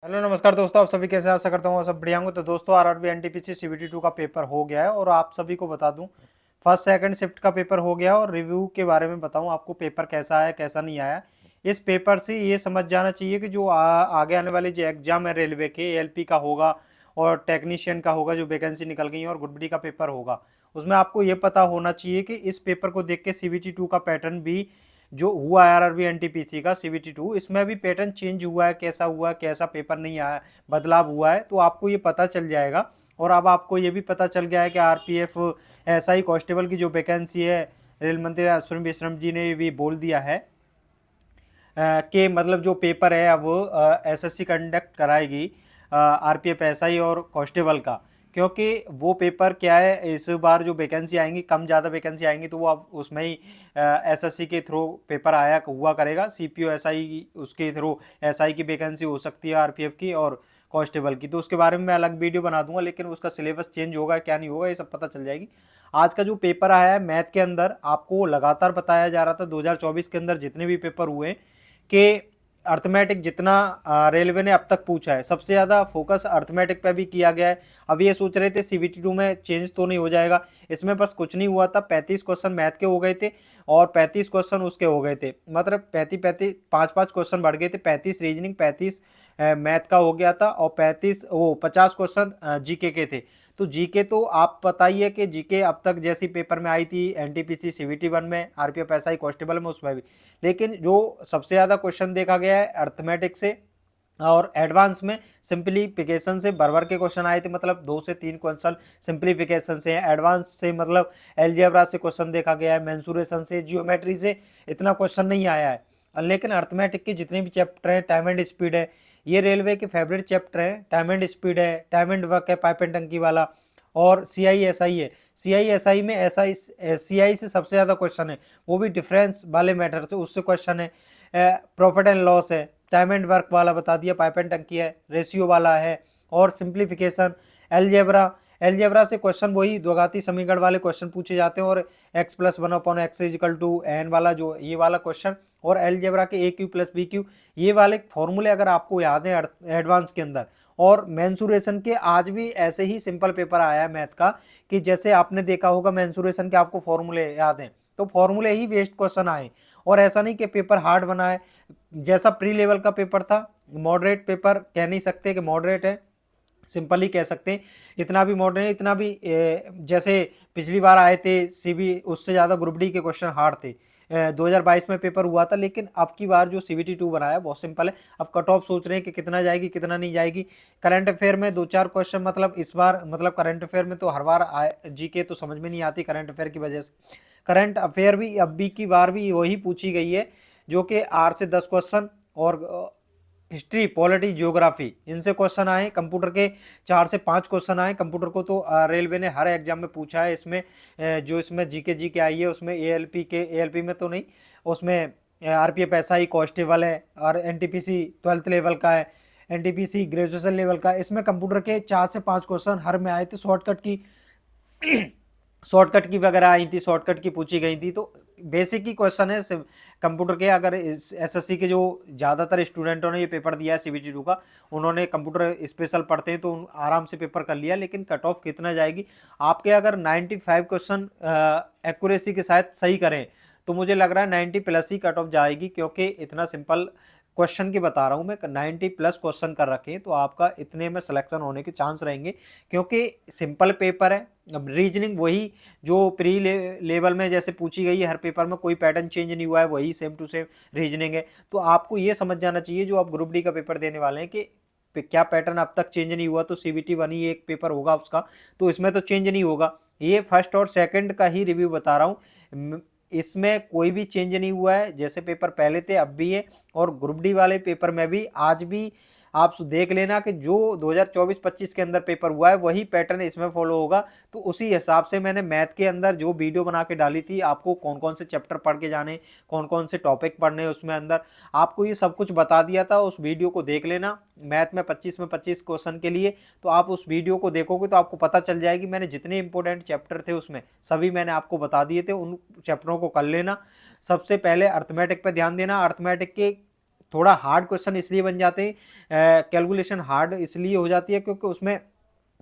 Hello नमस्कार दोस्तों, आप सभी कैसे? आशा करता हूँ सब बढ़िया होंगे। तो दोस्तों आरआरबी एनटीपीसी सीबीटी 2 का पेपर हो गया है और आप सभी को बता दूं फर्स्ट सेकंड शिफ्ट का पेपर हो गया और रिव्यू के बारे में बताऊं आपको पेपर कैसा आया कैसा नहीं आया। इस पेपर से ये समझ जाना चाहिए कि जो आगे आने वाले जो एग्जाम है रेलवे के एएलपी का होगा और टेक्नीशियन का होगा, जो वैकेंसी निकल गई है, और ग्रुप डी का पेपर होगा, उसमें आपको ये पता होना चाहिए कि इस पेपर को देख के सीबीटी 2 का पैटर्न भी जो हुआ है आरआरबी एनटीपीसी का सीबीटी 2, इसमें भी पैटर्न चेंज हुआ है, कैसा हुआ है, कैसा पेपर नहीं आया, बदलाव हुआ है, तो आपको ये पता चल जाएगा। और अब आपको ये भी पता चल गया है कि आरपीएफ एसआई कांस्टेबल की जो वैकेंसी है, रेल मंत्री अश्विनी वैष्णव जी ने भी बोल दिया है कि मतलब जो पेपर है अब एसएससी कंडक्ट कराएगी आरपीएफ एसआई और कांस्टेबल का, क्योंकि वो पेपर क्या है, इस बार जो वैकेंसी आएंगी कम ज़्यादा वैकेंसी आएंगी तो वो अब उसमें ही एसएससी के थ्रू पेपर आया हुआ करेगा। सीपीओ एसआई उसके थ्रू एसआई की वैकेंसी हो सकती है आरपीएफ की और कांस्टेबल की, तो उसके बारे में मैं अलग वीडियो बना दूंगा, लेकिन उसका सिलेबस चेंज होगा क्या नहीं होगा ये सब पता चल जाएगी। आज का जो पेपर आया है मैथ के अंदर, आपको लगातार बताया जा रहा था 2024 के अंदर जितने भी पेपर हुए कि अर्थमेटिक जितना रेलवे ने अब तक पूछा है सबसे ज़्यादा फोकस अर्थमेटिक पे भी किया गया है। अब ये सोच रहे थे सीबीटी 2 में चेंज तो नहीं हो जाएगा, इसमें बस कुछ नहीं हुआ था, 35 क्वेश्चन मैथ के हो गए थे और 35 क्वेश्चन उसके हो गए थे, मतलब 35 पाँच पाँच क्वेश्चन बढ़ गए थे, 35 रीजनिंग, 35 मैथ का हो गया था और 35 वो 50 क्वेश्चन जीके के थे। तो जीके तो आप बताइए कि जीके अब तक जैसी पेपर में आई थी एनटीपीसी सीबीटी 1 में, आरपीएफ एसआई कांस्टेबल में, उसमें भी, लेकिन जो सबसे ज़्यादा क्वेश्चन देखा गया है अर्थमेटिक से और एडवांस में सिंप्लीफिकेशन से भर के क्वेश्चन आए थे, मतलब 2 से 3 क्वेश्चन सिंप्लीफिकेशन से हैं, एडवांस से मतलब एलजेब्रा से क्वेश्चन देखा गया है, मेंसुरेशन से, जियोमेट्री से इतना क्वेश्चन नहीं आया है। लेकिन अर्थमेटिक के जितने भी चैप्टर हैं, टाइम एंड स्पीड है, ये रेलवे के फेवरेट चैप्टर हैं, टाइम एंड स्पीड है, टाइम एंड वर्क है, पाइप एंड टंकी वाला, और सीआईएसआई है। सीआईएसआई में एसआई सीआई से सबसे ज़्यादा क्वेश्चन है, वो भी डिफरेंस वाले मैटर से, उससे क्वेश्चन है। प्रॉफिट एंड लॉस है, टाइम एंड वर्क वाला बता दिया, पाइप एंड टंकी है, रेशियो वाला है, और सिंप्लीफिकेशन, एलजेब्रा। एलजेब्रा से क्वेश्चन वही द्विघाती समीकरण वाले क्वेश्चन पूछे जाते हैं, और X plus one upon X equal to N वाला जो ये वाला क्वेश्चन, और एलजेब्रा के A Q plus B Q, ये वाले फॉर्मूले अगर आपको याद है एडवांस के अंदर। और मेंसुरेशन के आज भी ऐसे ही सिंपल पेपर आया है मैथ का कि जैसे आपने देखा होगा मेंसुरेशन के आपको फॉर्मूले याद हैं, तो फॉर्मूले ही वेस्ट क्वेश्चन आए, और ऐसा नहीं कि पेपर हार्ड बना है। जैसा प्री लेवल का पेपर था, मॉडरेट पेपर कह नहीं सकते कि मॉडरेट है, सिंपल ही कह सकते हैं, इतना भी मॉडर्न है, इतना भी जैसे पिछली बार आए थे सीबी, उससे ज़्यादा ग्रुप डी के क्वेश्चन हार्ड थे। 2022 में पेपर हुआ था, लेकिन अब की बार जो सीबीटी 2 बनाया बहुत सिंपल है। अब कट ऑफ सोच रहे हैं कि कितना जाएगी कितना नहीं जाएगी। करंट अफेयर में 2-4 क्वेश्चन, मतलब इस बार, मतलब करंट अफेयर में तो हर बार जीके तो समझ में नहीं आती करंट अफेयर की वजह से, करंट अफेयर भी अब भी की बार भी वही पूछी गई है, जो कि 8 से 10 क्वेश्चन, और हिस्ट्री, पॉलिटी, ज्योग्राफी, इनसे क्वेश्चन आए। कंप्यूटर के 4 से 5 क्वेश्चन आए। कंप्यूटर को तो रेलवे ने हर एग्जाम में पूछा है। इसमें जो इसमें जीके जी के आई है, उसमें एएलपी में तो नहीं, उसमें आरपीएफ एसआई कांस्टेबल है, और एनटीपीसी 12th लेवल का है, एनटीपीसी ग्रेजुएशन लेवल का है। इसमें कंप्यूटर के 4 से 5 क्वेश्चन हर में आए थे, शॉर्टकट की वगैरह आई थी, शॉर्टकट की पूछी गई थी। तो बेसिक ही क्वेश्चन है कंप्यूटर के। अगर एसएससी के जो ज़्यादातर स्टूडेंटों ने ये पेपर दिया है सीबीटी 2 का, उन्होंने कंप्यूटर स्पेशल पढ़ते हैं तो आराम से पेपर कर लिया। लेकिन कट ऑफ कितना जाएगी आपके, अगर 95 क्वेश्चन एक्यूरेसी के साथ सही करें तो मुझे लग रहा है 90 प्लस ही कट ऑफ जाएगी, क्योंकि इतना सिंपल क्वेश्चन की बता रहा हूँ मैं, 90 प्लस क्वेश्चन कर रखें तो आपका इतने में सिलेक्शन होने के चांस रहेंगे, क्योंकि सिंपल पेपर है। अब रीजनिंग वही जो प्री लेवल में जैसे पूछी गई है, हर पेपर में कोई पैटर्न चेंज नहीं हुआ है, वही सेम टू सेम रीजनिंग है। तो आपको ये समझ जाना चाहिए जो आप ग्रुप डी का पेपर देने वाले हैं कि क्या पैटर्न अब तक चेंज नहीं हुआ, तो सीबीटी 1 ही एक पेपर होगा उसका, तो इसमें तो चेंज नहीं होगा। ये फर्स्ट और सेकंड का ही रिव्यू बता रहा हूँ, इसमें कोई भी चेंज नहीं हुआ है, जैसे पेपर पहले थे अब भी है। और ग्रुप डी वाले पेपर में भी आज भी आप देख लेना कि जो 2024-25 के अंदर पेपर हुआ है वही पैटर्न इसमें फॉलो होगा। तो उसी हिसाब से मैंने मैथ के अंदर जो वीडियो बना के डाली थी, आपको कौन कौन से चैप्टर पढ़ के जाने, कौन कौन से टॉपिक पढ़ने हैं उसमें अंदर, आपको ये सब कुछ बता दिया था। उस वीडियो को देख लेना, मैथ में 25 क्वेश्चन के लिए, तो आप उस वीडियो को देखोगे तो आपको पता चल जाएगी। मैंने जितने इंपॉर्टेंट चैप्टर थे उसमें सभी मैंने आपको बता दिए थे, उन चैप्टरों को कर लेना। सबसे पहले अर्थमेटिक पे ध्यान देना, अर्थमेटिक के थोड़ा हार्ड क्वेश्चन इसलिए बन जाते हैं, कैलकुलेशन हार्ड इसलिए हो जाती है क्योंकि उसमें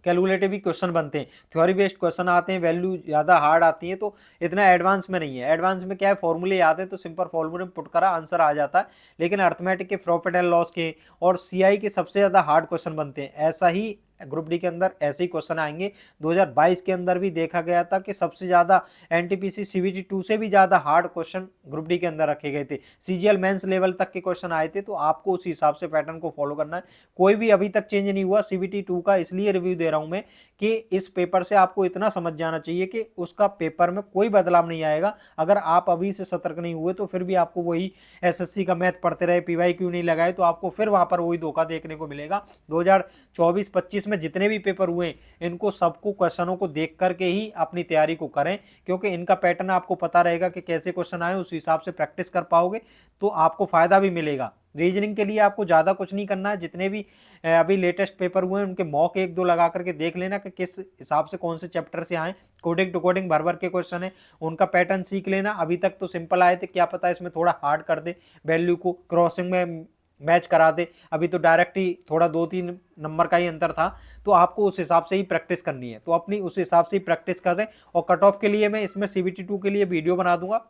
कैलकुलेटिव भी क्वेश्चन बनते हैं, थ्योरी बेस्ड क्वेश्चन आते हैं, वैल्यू ज़्यादा हार्ड आती है, तो इतना एडवांस में नहीं है। एडवांस में क्या है, फॉर्मूले याद है तो सिंपल फॉर्मूले में पुट करा आंसर आ जाता है, लेकिन अर्थमेटिक के, प्रॉफिट एंड लॉस के और सीआई के सबसे ज़्यादा हार्ड क्वेश्चन बनते हैं। ऐसा ही ग्रुप डी के अंदर ऐसे ही क्वेश्चन आएंगे। 2022 के अंदर भी देखा गया था कि सबसे ज़्यादा एनटीपीसी सीबीटी 2 से भी ज़्यादा हार्ड क्वेश्चन ग्रुप डी के अंदर रखे गए थे, सीजीएल मेंस लेवल तक के क्वेश्चन आए थे। तो आपको उस हिसाब से पैटर्न को फॉलो करना है, कोई भी अभी तक चेंज नहीं हुआ सीबीटी 2 का। इसलिए रिव्यू दे रहा हूं मैं कि इस पेपर से आपको इतना समझ जाना चाहिए कि उसका पेपर में कोई बदलाव नहीं आएगा। अगर आप अभी से सतर्क नहीं हुए तो फिर भी आपको वही एसएससी का मैथ पढ़ते रहे, पीवाई क्यों नहीं लगाए, तो आपको फिर वहां पर वही धोखा देखने को मिलेगा। 2024-25 में जितने भी पेपर हुए इनको सबको क्वेश्चनों को देख करके ही अपनी तैयारी को करें, क्योंकि इनका पैटर्न आपको पता रहेगा कि कैसे क्वेश्चन आए, उस हिसाब से प्रैक्टिस कर पाओगे तो आपको फायदा भी मिलेगा। रीजनिंग के लिए आपको ज़्यादा कुछ नहीं करना है, जितने भी अभी लेटेस्ट पेपर हुए हैं उनके मॉक एक दो लगा करके देख लेना कि किस हिसाब से कौन से चैप्टर से आए, कोडिंग टू कोडिंग भर भर के क्वेश्चन है, उनका पैटर्न सीख लेना। अभी तक तो सिंपल आए थे, क्या पता इसमें थोड़ा हार्ड कर दे, वैल्यू को क्रॉसिंग में मैच करा दे, अभी तो डायरेक्ट ही थोड़ा 2-3 नंबर का ही अंतर था, तो आपको उस हिसाब से ही प्रैक्टिस करनी है, तो अपनी उस हिसाब से ही प्रैक्टिस करें। और कट ऑफ के लिए मैं इसमें सीबीटी 2 के लिए वीडियो बना दूंगा,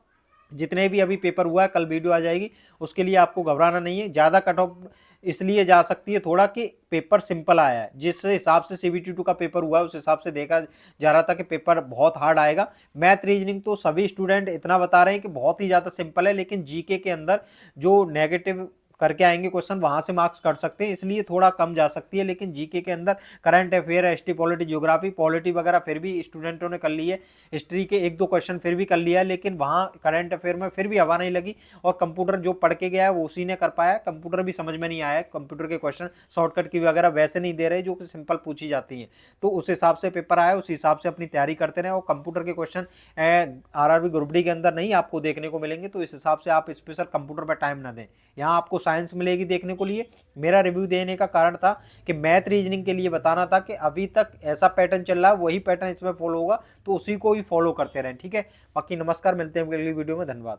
जितने भी अभी पेपर हुआ है कल वीडियो आ जाएगी, उसके लिए आपको घबराना नहीं है। ज़्यादा कट ऑफ इसलिए जा सकती है थोड़ा कि पेपर सिंपल आया है, जिस हिसाब से सीबीटी 2 का पेपर हुआ है उस हिसाब से देखा जा रहा था कि पेपर बहुत हार्ड आएगा। मैथ रीजनिंग तो सभी स्टूडेंट इतना बता रहे हैं कि बहुत ही ज़्यादा सिंपल है, लेकिन जीके के अंदर जो नेगेटिव करके आएंगे क्वेश्चन वहां से मार्क्स कट सकते हैं, इसलिए थोड़ा कम जा सकती है। लेकिन जीके के अंदर current affair, ST, polity, geography, polity वगैरह फिर भी स्टूडेंटों ने कर ली है, हिस्ट्री के एक दो क्वेश्चन फिर भी कर लिया है, लेकिन वहां करंट अफेयर में फिर भी हवा नहीं लगी। और कंप्यूटर जो पढ़ के गया है वो उसी ने कर पाया, कंप्यूटर भी समझ में नहीं आया, कंप्यूटर के क्वेश्चन शॉर्टकट की वगैरह वैसे नहीं दे रहे जो कि सिंपल पूछी जाती है। तो उस हिसाब से पेपर आया, उस हिसाब से अपनी तैयारी करते रहे। और कंप्यूटर के क्वेश्चन आरआरबी ग्रुप डी के अंदर नहीं आपको देखने को मिलेंगे, तो इस हिसाब से आप स्पेशल कंप्यूटर पर टाइम ना दें। यहाँ आपको साइंस मिलेगी देखने को लिए। मेरा रिव्यू देने का कारण था कि मैथ रीजनिंग के लिए बताना था कि अभी तक ऐसा पैटर्न चल रहा है, वही पैटर्न इसमें फॉलो होगा, तो उसी को ही फॉलो करते रहें, ठीक है। बाकी नमस्कार, मिलते हैं अगली वीडियो में, धन्यवाद।